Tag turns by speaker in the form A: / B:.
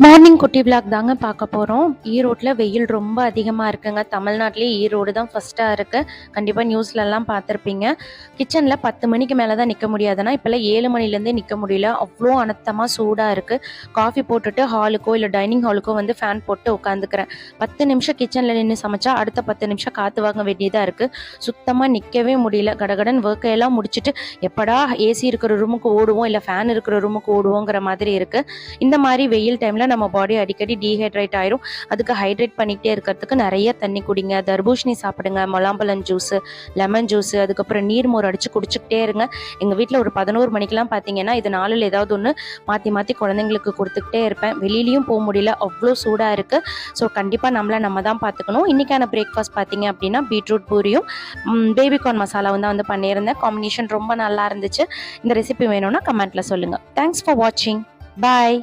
A: Morning குட்டி vlog தாங்க பார்க்க போகிறோம். ஈரோட்டில் வெயில் ரொம்ப அதிகமாக இருக்குங்க. தமிழ்நாட்டிலே ஈரோடு தான் ஃபஸ்ட்டாக இருக்குது. கண்டிப்பாக நியூஸ்லலாம் பார்த்துருப்பீங்க. கிச்சனில் 10 மணிக்கு மேலே தான் நிற்க முடியாதுன்னா இப்போல்லாம் 7 மணிலேருந்தே நிற்க முடியல. அவ்வளோ அனத்தமாக சூடாக இருக்குது. காஃபி போட்டுட்டு ஹாலுக்கோ இல்லை டைனிங் ஹாலுக்கோ வந்து ஃபேன் போட்டு உட்காந்துக்கிறேன். 10 நிமிஷம் கிச்சனில் நின்று சமைச்சா அடுத்த 10 நிமிஷம் காற்று வாங்க வேண்டியதாக இருக்குது. சுத்தமாக நிற்கவே முடியல. கடகடன் ஒர்க்கையெல்லாம் முடிச்சுட்டு எப்படா ஏசி இருக்கிற ரூமுக்கு ஓடுவோம் இல்லை ஃபேன் இருக்கிற ரூமுக்கு ஓடுவோங்கிற மாதிரி இருக்குது. இந்த மாதிரி வெயில் டைமில் நம்ம பாடி அடிக்கடி டீஹைட்ரேட் ஆயிரும். அதுக்கு ஹைட்ரேட் பண்ணிக்கிட்டே இருக்கிறதுக்கு நிறைய தண்ணி குடிங்க. தர்பூஷணி சாப்பிடுங்க, முலாம்பழம் ஜூஸு, லெமன் ஜூஸு, அதுக்கப்புறம் நீர்மோர் அடித்து குடிச்சுக்கிட்டே இருங்க. எங்கள் வீட்டில் ஒரு 11 மணிக்கெலாம் பார்த்தீங்கன்னா இது நாளில் ஏதாவது ஒன்று மாற்றி மாற்றி குழந்தைங்களுக்கு கொடுத்துக்கிட்டே இருப்பேன். வெளியிலையும் போக முடியல, அவ்வளோ சூடாக இருக்குது. ஸோ கண்டிப்பாக நம்ம தான் பார்த்துக்கணும். இன்றைக்கான பிரேக்ஃபாஸ்ட் பார்த்தீங்க அப்படின்னா பீட்ரூட் பூரியும் பேபிகார்ன் மசாலாவும் தான் வந்து பண்ணியிருந்தேன். காம்பினேஷன் ரொம்ப நல்லா இருந்துச்சு. இந்த ரெசிபி வேணும்னா கமெண்ட்டில் சொல்லுங்கள். தேங்க்ஸ் ஃபார் வாட்சிங். பாய்.